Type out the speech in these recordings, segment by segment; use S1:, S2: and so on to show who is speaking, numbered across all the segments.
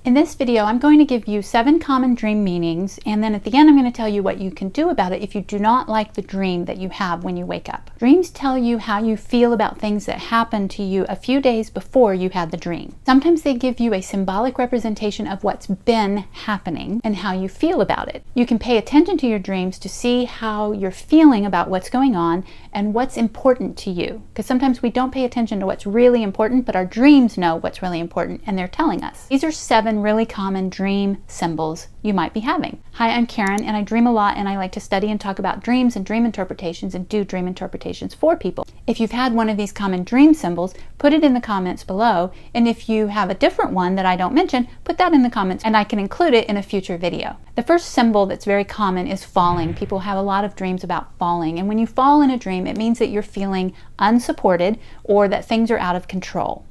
S1: In this video, I'm going to give you 7 common dream meanings, and then at the end I'm going to tell you what you can do about it if you do not like the dream that you have when you wake up. Dreams tell you how you feel about things that happened to you a few days before you had the dream. Sometimes they give you a symbolic representation of what's been happening and how you feel about it. You can pay attention to your dreams to see how you're feeling about what's going on and what's important to you. Because sometimes we don't pay attention to what's really important, but our dreams know what's really important and they're telling us. These are 7 really common dream symbols you might be having. Hi, I'm Karen, and I dream a lot, and I like to study and talk about dreams and dream interpretations and do dream interpretations for people. If you've had one of these common dream symbols, put it in the comments below, and if you have a different one that I don't mention, put that in the comments and I can include it in a future video. The first symbol that's very common is falling. People have a lot of dreams about falling, and when you fall in a dream, it means that you're feeling unsupported or that things are out of control.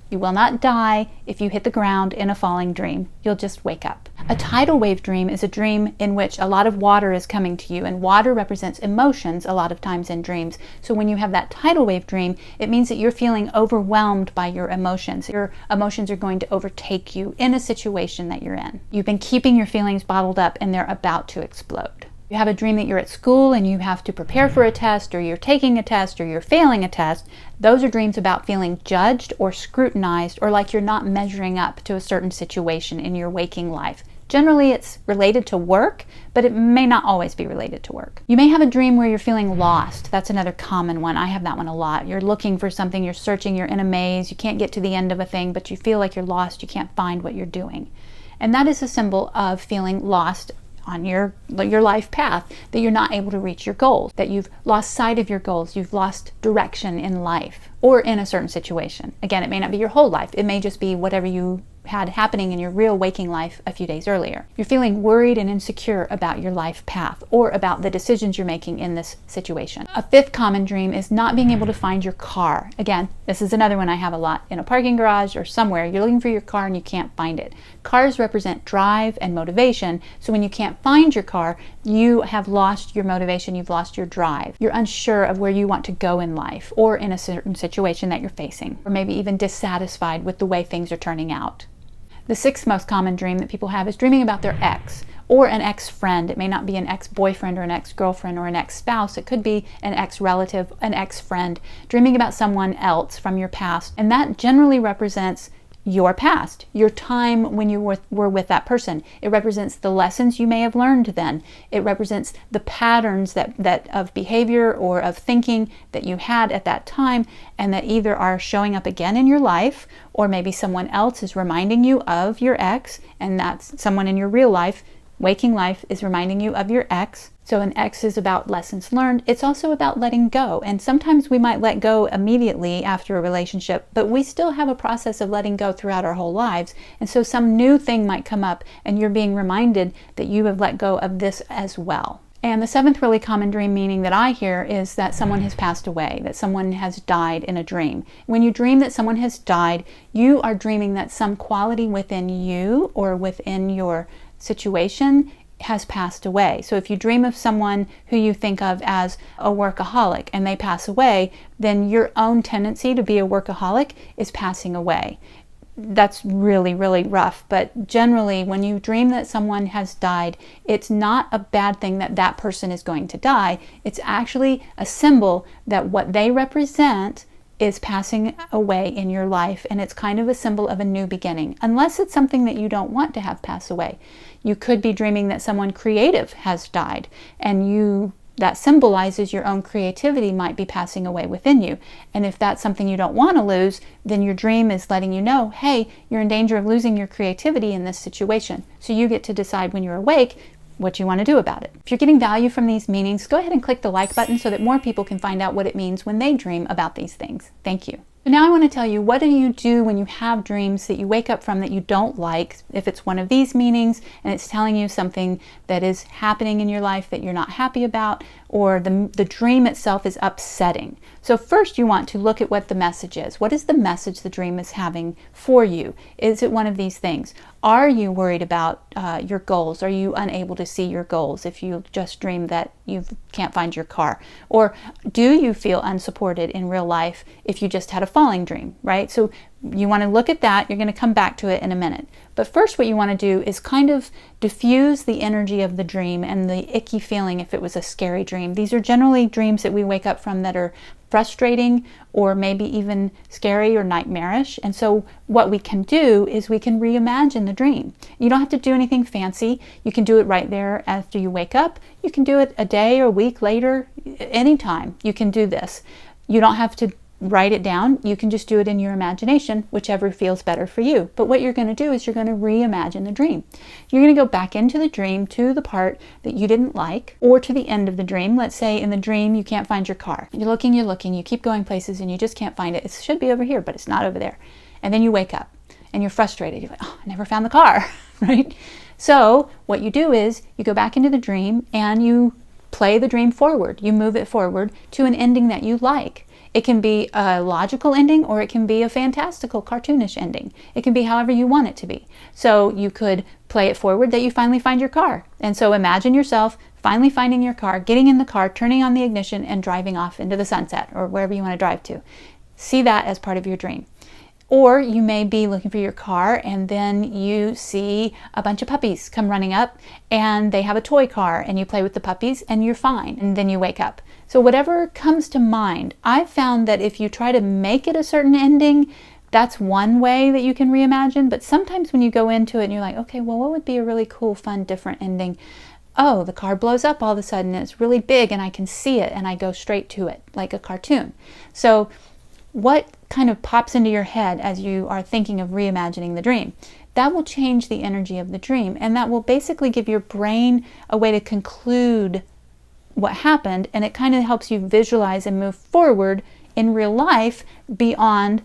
S1: You will not die if you hit the ground in a falling dream. You'll just wake up. A tidal wave dream is a dream in which a lot of water is coming to you, and water represents emotions a lot of times in dreams. So when you have that tidal wave dream, it means that you're feeling overwhelmed by your emotions. Your emotions are going to overtake you in a situation that you're in. You've been keeping your feelings bottled up and they're about to explode. You have a dream that you're at school and you have to prepare for a test, or you're taking a test, or you're failing a test. Those are dreams about feeling judged or scrutinized, or like you're not measuring up to a certain situation in your waking life. Generally, it's related to work, but it may not always be related to work. You may have a dream where you're feeling lost. That's another common one. I have that one a lot. You're looking for something, you're searching, you're in a maze, you can't get to the end of a thing, but you feel like you're lost, you can't find what you're doing. And that is a symbol of feeling lost on your life path, that you're not able to reach your goals, that you've lost sight of your goals, you've lost direction in life or in a certain situation. Again, it may not be your whole life. It may just be whatever you had happening in your real waking life a few days earlier. You're feeling worried and insecure about your life path or about the decisions you're making in this situation. A 5th common dream is not being able to find your car. Again, this is another one I have a lot. In a parking garage or somewhere, you're looking for your car and you can't find it. Cars represent drive and motivation, so when you can't find your car, you have lost your motivation, you've lost your drive. You're unsure of where you want to go in life or in a certain situation that you're facing, or maybe even dissatisfied with the way things are turning out. The 6th most common dream that people have is dreaming about their ex or an ex-friend. It may not be an ex-boyfriend or an ex-girlfriend or an ex-spouse. It could be an ex-relative, an ex-friend, dreaming about someone else from your past. And that generally represents your past, your time when you were with that person. It represents the lessons you may have learned then. It represents the patterns that of behavior or of thinking that you had at that time, and that either are showing up again in your life, or maybe someone else is reminding you of your ex, and that's someone in your real life, waking life, is reminding you of your ex. So an ex is about lessons learned. It's also about letting go. And sometimes we might let go immediately after a relationship, but we still have a process of letting go throughout our whole lives. And so some new thing might come up and you're being reminded that you have let go of this as well. And the 7th really common dream meaning that I hear is that someone has passed away, that someone has died in a dream. When you dream that someone has died, you are dreaming that some quality within you or within your situation has passed away. So if you dream of someone who you think of as a workaholic and they pass away, then your own tendency to be a workaholic is passing away. That's really, really rough. But generally, when you dream that someone has died, it's not a bad thing that that person is going to die. It's actually a symbol that what they represent is passing away in your life, and it's kind of a symbol of a new beginning, unless it's something that you don't want to have pass away. You could be dreaming that someone creative has died, and that symbolizes your own creativity might be passing away within you. And if that's something you don't want to lose, then your dream is letting you know, hey, you're in danger of losing your creativity in this situation. So you get to decide when you're awake what you want to do about it. If you're getting value from these meanings, go ahead and click the like button so that more people can find out what it means when they dream about these things. Thank you. So now I want to tell you, what do you do when you have dreams that you wake up from that you don't like? If it's one of these meanings and it's telling you something that is happening in your life that you're not happy about, or the dream itself is upsetting. So first you want to look at what the message is. What is the message the dream is having for you? Is it one of these things? Are you worried about your goals? Are you unable to see your goals if you just dream that you can't find your car? Or do you feel unsupported in real life if you just had a falling dream, right? So you want to look at that. You're going to come back to it in a minute. But first what you want to do is kind of diffuse the energy of the dream and the icky feeling if it was a scary dream. These are generally dreams that we wake up from that are frustrating or maybe even scary or nightmarish. And so what we can do is we can reimagine the dream. You don't have to do anything fancy. You can do it right there after you wake up. You can do it a day or a week later, anytime you can do this. You don't have to write it down. You can just do it in your imagination, whichever feels better for you. But what you're going to do is you're going to reimagine the dream. You're going to go back into the dream to the part that you didn't like, or to the end of the dream. Let's say in the dream you can't find your car. You're looking, you keep going places and you just can't find it. It should be over here, but it's not over there. And then you wake up and you're frustrated. You're like, oh, I never found the car, right? So what you do is you go back into the dream and you play the dream forward. You move it forward to an ending that you like. It can be a logical ending or it can be a fantastical, cartoonish ending. It can be however you want it to be. So you could play it forward that you finally find your car. And so imagine yourself finally finding your car, getting in the car, turning on the ignition and driving off into the sunset or wherever you want to drive to. See that as part of your dream. Or you may be looking for your car and then you see a bunch of puppies come running up and they have a toy car and you play with the puppies and you're fine and then you wake up. So whatever comes to mind, I've found that if you try to make it a certain ending, that's one way that you can reimagine. But sometimes when you go into it and you're like, okay, well, what would be a really cool, fun, different ending? Oh, the car blows up all of a sudden and it's really big and I can see it and I go straight to it like a cartoon. So what kind of pops into your head as you are thinking of reimagining the dream? That will change the energy of the dream, and that will basically give your brain a way to conclude what happened, and it kind of helps you visualize and move forward in real life beyond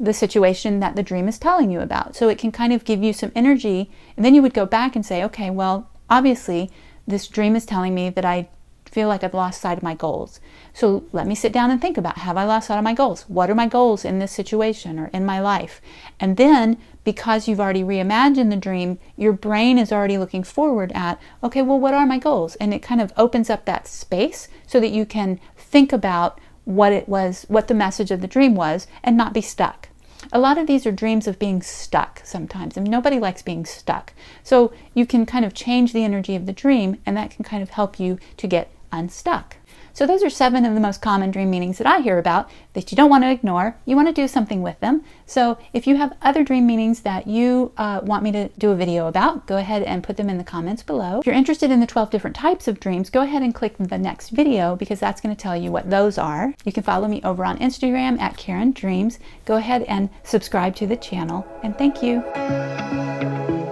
S1: the situation that the dream is telling you about. So it can kind of give you some energy, and then you would go back and say, okay, well, obviously this dream is telling me that I feel like I've lost sight of my goals. So let me sit down and think about, have I lost sight of my goals? What are my goals in this situation or in my life? And then because you've already reimagined the dream, your brain is already looking forward at, okay, well, what are my goals? And it kind of opens up that space so that you can think about what it was, what the message of the dream was, and not be stuck. A lot of these are dreams of being stuck sometimes, and nobody likes being stuck. So you can kind of change the energy of the dream, and that can kind of help you to get unstuck. So those are 7 of the most common dream meanings that I hear about that you don't want to ignore. You want to do something with them. So if you have other dream meanings that you want me to do a video about, go ahead and put them in the comments below. If you're interested in the 12 different types of dreams, go ahead and click the next video because that's going to tell you what those are. You can follow me over on Instagram at Caryndreams. Go ahead and subscribe to the channel, and thank you.